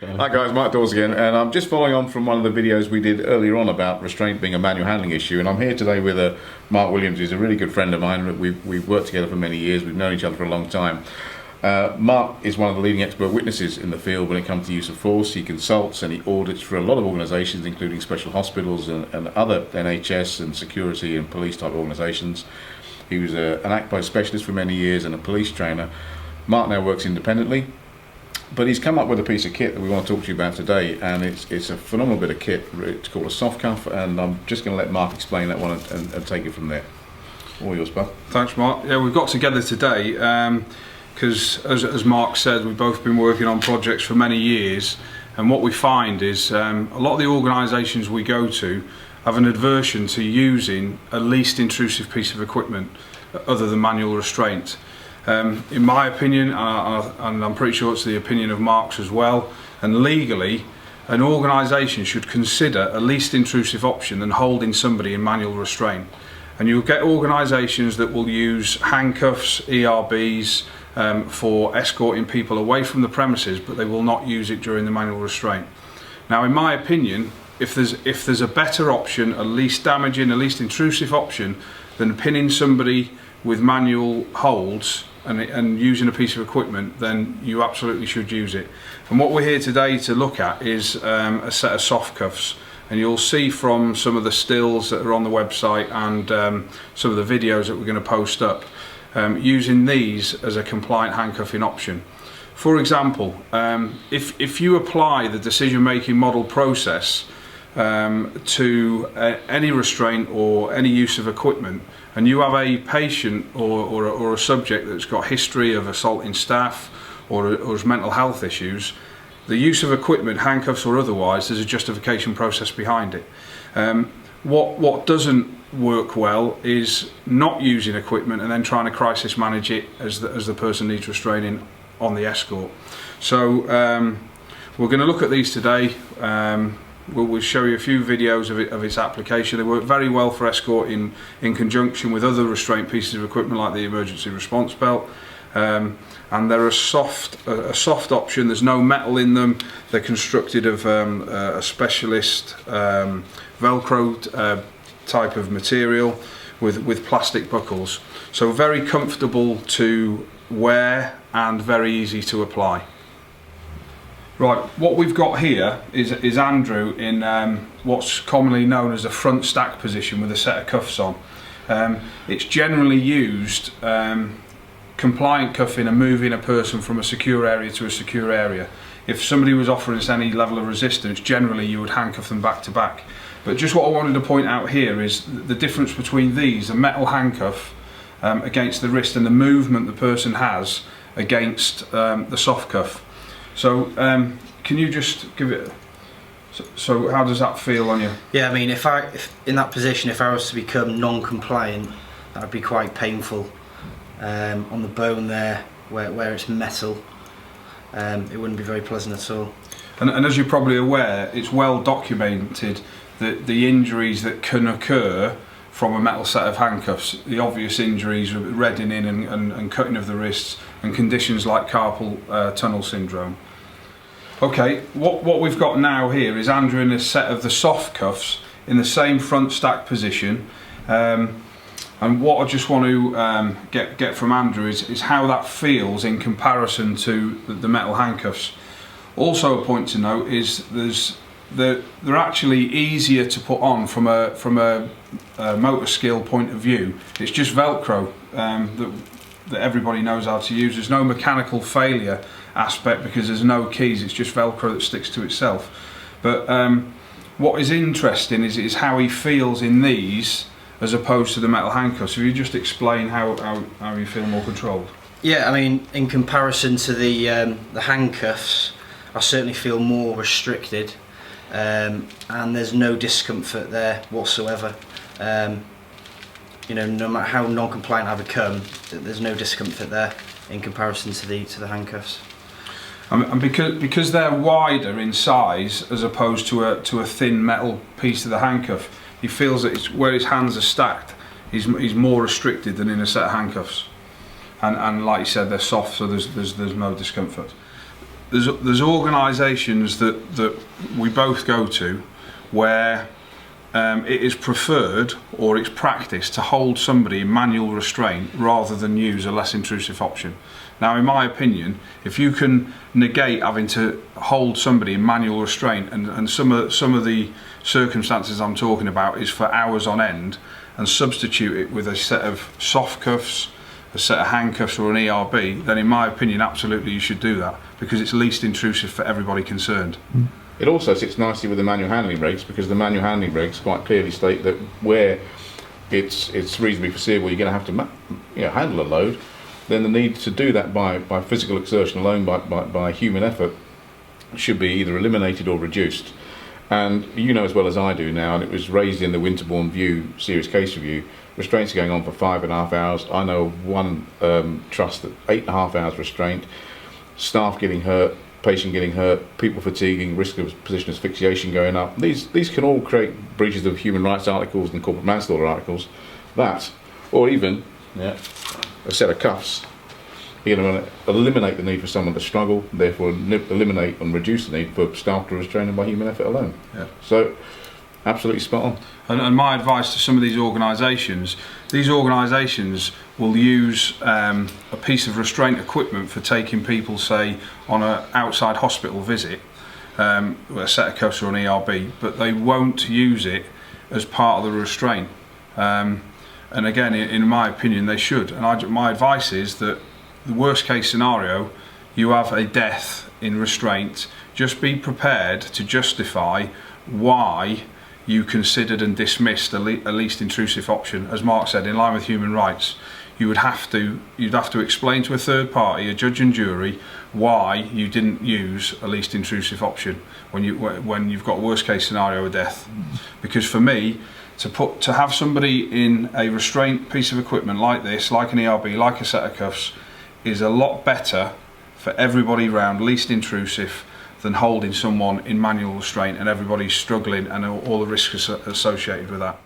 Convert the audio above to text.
Hi guys, Mark Dawes again, and I'm just following on from one of the videos we did earlier on about restraint being a manual handling issue, and I'm here today with Mark Williams, who's a really good friend of mine. We've worked together for many years, we've known each other for a long time. Mark is one of the leading expert witnesses in the field when it comes to use of force. He consults and he audits for a lot of organisations, including special hospitals and other NHS and security and police type organisations. He was an ACPO specialist for many years and a police trainer. Mark now works independently, but he's come up with a piece of kit that we want to talk to you about today, and it's a phenomenal bit of kit. It's called a soft cuff, and I'm just going to let Mark explain that one and take it from there. All yours, bud. Thanks, Mark. Yeah, we've got together today because, as Mark said, we've both been working on projects for many years, and what we find is a lot of the organisations we go to have an aversion to using a least intrusive piece of equipment other than manual restraint. In my opinion, and I'm pretty sure it's the opinion of Mark's as well, and legally, an organisation should consider a least intrusive option than holding somebody in manual restraint. And you'll get organisations that will use handcuffs, ERBs, for escorting people away from the premises, but they will not use it during the manual restraint. Now, in my opinion, if there's a better option, a least damaging, a least intrusive option than pinning somebody with manual holds and using a piece of equipment, then you absolutely should use it. And what we're here today to look at is a set of soft cuffs, and you'll see from some of the stills that are on the website and some of the videos that we're going to post up, using these as a compliant handcuffing option. For example, if you apply the decision-making model process to any restraint or any use of equipment, and you have a patient or a subject that's got history of assaulting staff or has mental health issues, the use of equipment, handcuffs or otherwise, there's a justification process behind it. What doesn't work well is not using equipment and then trying to crisis manage it as the person needs restraining on the escort. So we're going to look at these today. We'll show you a few videos of its application. They work very well for escorting in conjunction with other restraint pieces of equipment like the emergency response belt. And they're a soft option. There's no metal in them. They're constructed of a specialist Velcro type of material with plastic buckles. So very comfortable to wear and very easy to apply. Right, what we've got here is Andrew in what's commonly known as a front stack position with a set of cuffs on. It's generally used compliant cuffing and moving a person from a secure area to a secure area. If somebody was offering us any level of resistance, generally you would handcuff them back to back. But just what I wanted to point out here is the difference between these, a metal handcuff against the wrist, and the movement the person has against the soft cuff. So can you just give it, so how does that feel on you? Yeah, I mean, if in that position, if I was to become non-compliant, that would be quite painful. On the bone there, where it's metal, it wouldn't be very pleasant at all. And as you're probably aware, it's well documented that the injuries that can occur from a metal set of handcuffs, the obvious injuries, reddening and cutting of the wrists, and conditions like carpal tunnel syndrome. Okay, what we've got now here is Andrew in a set of the soft cuffs in the same front stack position, and what I just want to get from Andrew is how that feels in comparison to the metal handcuffs. Also, a point to note is they're actually easier to put on from a motor skill point of view. It's just Velcro that everybody knows how to use. There's no mechanical failure aspect because there's no keys. It's just Velcro that sticks to itself. But what is interesting is how he feels in these as opposed to the metal handcuffs. So you just explain how you feel more controlled. Yeah, I mean, in comparison to the handcuffs, I certainly feel more restricted, and there's no discomfort there whatsoever. You know, no matter how non-compliant I become, there's no discomfort there in comparison to the handcuffs. And because they're wider in size as opposed to a thin metal piece of the handcuff, he feels that where his hands are stacked, he's more restricted than in a set of handcuffs. And like you said, they're soft, so there's no discomfort. there's organisations that we both go to where it is preferred or it's practiced to hold somebody in manual restraint rather than use a less intrusive option. Now, in my opinion, if you can negate having to hold somebody in manual restraint, and some of the circumstances I'm talking about is for hours on end, and substitute it with a set of soft cuffs, a set of handcuffs or an ERB, then in my opinion absolutely you should do that, because it's least intrusive for everybody concerned. It also sits nicely with the manual handling regs, because the manual handling regs quite clearly state that where it's reasonably foreseeable you're going to have to handle a load, then the need to do that by physical exertion alone, by human effort, should be either eliminated or reduced. And you know as well as I do now, and it was raised in the Winterbourne View serious case review, restraints are going on for 5.5 hours. I know of one trust that 8.5 hours restraint, staff getting hurt, patient getting hurt, people fatiguing, risk of position asphyxiation going up. These can all create breaches of human rights articles and corporate manslaughter articles. That, or even a set of cuffs, you're going to eliminate the need for someone to struggle, therefore eliminate and reduce the need for staff to restrain them by human effort alone. Yeah. So, absolutely spot on. And my advice to some of these organisations will use a piece of restraint equipment for taking people, say, on an outside hospital visit, a set of cuffs or an ERB, but they won't use it as part of the restraint. And again, in my opinion, they should. And my advice is that the worst case scenario, you have a death in restraint, just be prepared to justify why you considered and dismissed a least intrusive option. As Mark said, in line with human rights, you'd have to explain to a third party, a judge and jury, why you didn't use a least intrusive option when you've got worst case scenario of death. Because for me, to have somebody in a restraint piece of equipment like this, like an ERB, like a set of cuffs, is a lot better for everybody round, least intrusive, than holding someone in manual restraint and everybody's struggling and all the risks associated with that.